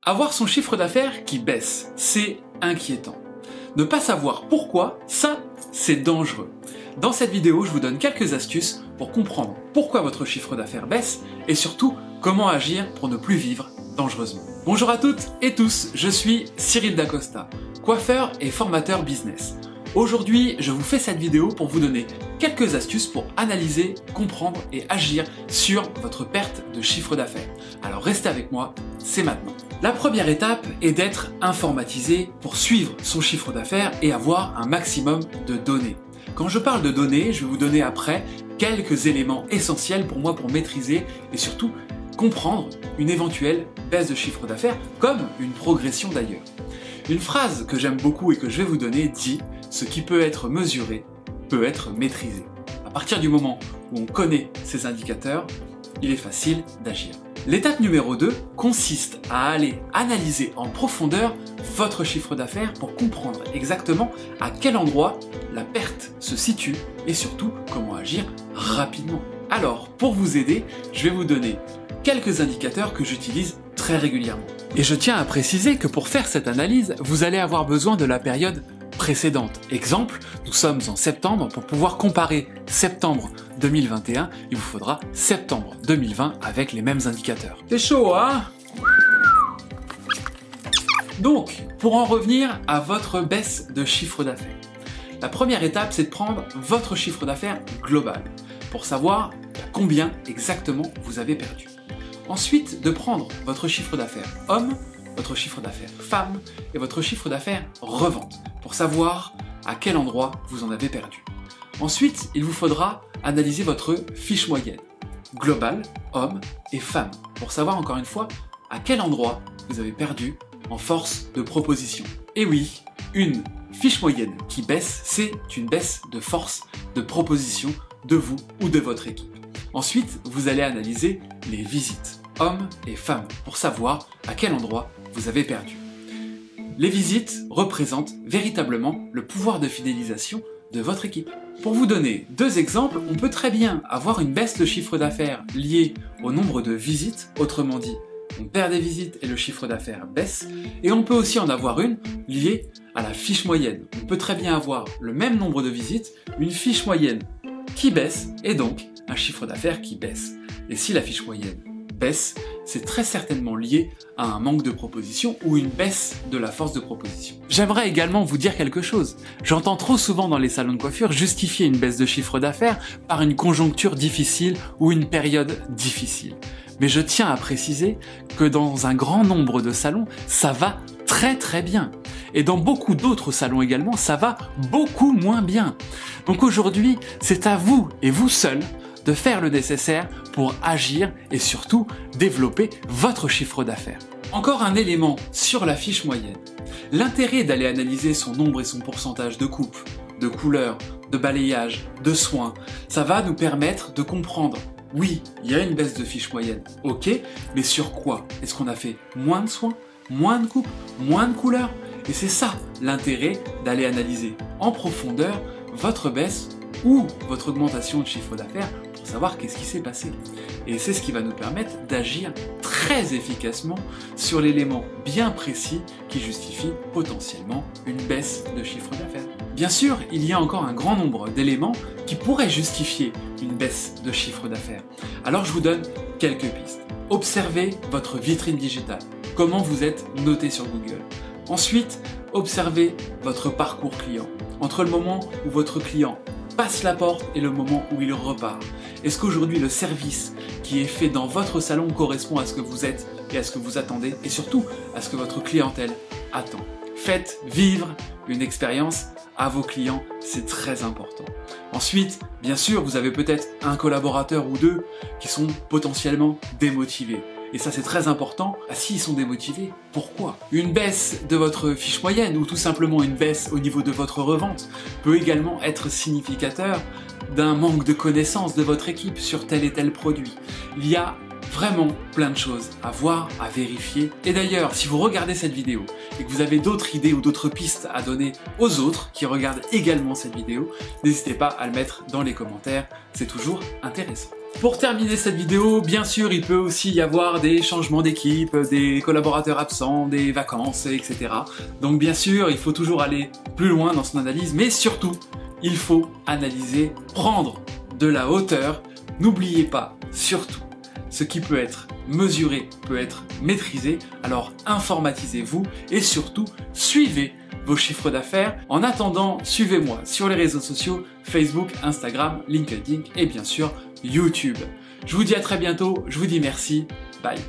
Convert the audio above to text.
Avoir son chiffre d'affaires qui baisse, c'est inquiétant. Ne pas savoir pourquoi, ça, c'est dangereux. Dans cette vidéo, je vous donne quelques astuces pour comprendre pourquoi votre chiffre d'affaires baisse et surtout comment agir pour ne plus vivre dangereusement. Bonjour à toutes et tous, je suis Cyril Dacosta, coiffeur et formateur business. Aujourd'hui, je vous fais cette vidéo pour vous donner quelques astuces pour analyser, comprendre et agir sur votre perte de chiffre d'affaires. Alors restez avec moi, c'est maintenant. La première étape est d'être informatisé pour suivre son chiffre d'affaires et avoir un maximum de données. Quand je parle de données, je vais vous donner après quelques éléments essentiels pour moi pour maîtriser et surtout comprendre une éventuelle baisse de chiffre d'affaires comme une progression d'ailleurs. Une phrase que j'aime beaucoup et que je vais vous donner dit « Ce qui peut être mesuré peut être maîtrisé ». À partir du moment où on connaît ces indicateurs, il est facile d'agir. L'étape numéro 2 consiste à aller analyser en profondeur votre chiffre d'affaires pour comprendre exactement à quel endroit la perte se situe et surtout comment agir rapidement. Alors, pour vous aider, je vais vous donner quelques indicateurs que j'utilise très régulièrement. Et je tiens à préciser que pour faire cette analyse, vous allez avoir besoin de la période précédente. Exemple, nous sommes en septembre, pour pouvoir comparer septembre 2021, il vous faudra septembre 2020 avec les mêmes indicateurs. C'est chaud, hein? Donc, pour en revenir à votre baisse de chiffre d'affaires, la première étape, c'est de prendre votre chiffre d'affaires global, pour savoir combien exactement vous avez perdu. Ensuite, de prendre votre chiffre d'affaires homme, votre chiffre d'affaires femme et votre chiffre d'affaires revente pour savoir à quel endroit vous en avez perdu. Ensuite, il vous faudra analyser votre fiche moyenne globale, homme et femme pour savoir encore une fois à quel endroit vous avez perdu en force de proposition. Et oui, une fiche moyenne qui baisse, c'est une baisse de force de proposition de vous ou de votre équipe. Ensuite, vous allez analyser les visites, hommes et femmes, pour savoir à quel endroit vous avez perdu. Les visites représentent véritablement le pouvoir de fidélisation de votre équipe. Pour vous donner deux exemples, on peut très bien avoir une baisse de chiffre d'affaires liée au nombre de visites, autrement dit, on perd des visites et le chiffre d'affaires baisse, et on peut aussi en avoir une liée à la fiche moyenne. On peut très bien avoir le même nombre de visites, une fiche moyenne qui baisse et donc un chiffre d'affaires qui baisse. Et si la fiche moyenne baisse, c'est très certainement lié à un manque de proposition ou une baisse de la force de proposition. J'aimerais également vous dire quelque chose. J'entends trop souvent dans les salons de coiffure justifier une baisse de chiffre d'affaires par une conjoncture difficile ou une période difficile. Mais je tiens à préciser que dans un grand nombre de salons, ça va très bien. Et dans beaucoup d'autres salons également, ça va beaucoup moins bien. Donc aujourd'hui, c'est à vous et vous seul de faire le nécessaire pour agir et surtout développer votre chiffre d'affaires. Encore un élément sur la fiche moyenne. L'intérêt d'aller analyser son nombre et son pourcentage de coupe, de couleur, de balayage, de soins, ça va nous permettre de comprendre. Oui, il y a une baisse de fiche moyenne, ok, mais sur quoi? Est-ce qu'on a fait moins de soins, moins de coupe, moins de couleurs? Et c'est ça l'intérêt d'aller analyser en profondeur votre baisse ou votre augmentation de chiffre d'affaires pour savoir qu'est-ce qui s'est passé. Et c'est ce qui va nous permettre d'agir très efficacement sur l'élément bien précis qui justifie potentiellement une baisse de chiffre d'affaires. Bien sûr, il y a encore un grand nombre d'éléments qui pourraient justifier une baisse de chiffre d'affaires. Alors je vous donne quelques pistes. Observez votre vitrine digitale, comment vous êtes noté sur Google. Ensuite, observez votre parcours client. Entre le moment où votre client passe la porte et le moment où il repart. Est-ce qu'aujourd'hui le service qui est fait dans votre salon correspond à ce que vous êtes et à ce que vous attendez et surtout à ce que votre clientèle attend? Faites vivre une expérience à vos clients, c'est très important. Ensuite, bien sûr, vous avez peut-être un collaborateur ou deux qui sont potentiellement démotivés. Et ça c'est très important. S'ils sont démotivés, pourquoi? Une baisse de votre fiche moyenne ou tout simplement une baisse au niveau de votre revente peut également être significateur d'un manque de connaissance de votre équipe sur tel et tel produit. Il y a vraiment plein de choses à voir, à vérifier. Et d'ailleurs, si vous regardez cette vidéo et que vous avez d'autres idées ou d'autres pistes à donner aux autres qui regardent également cette vidéo, n'hésitez pas à le mettre dans les commentaires, c'est toujours intéressant. Pour terminer cette vidéo, bien sûr, il peut aussi y avoir des changements d'équipe, des collaborateurs absents, des vacances, etc. Donc bien sûr, il faut toujours aller plus loin dans son analyse, mais surtout, il faut analyser, prendre de la hauteur. N'oubliez pas, surtout, ce qui peut être mesuré peut être maîtrisé, alors informatisez-vous et surtout, suivez vos chiffres d'affaires. En attendant, suivez-moi sur les réseaux sociaux, Facebook, Instagram, LinkedIn et bien sûr YouTube. Je vous dis à très bientôt, je vous dis merci, bye.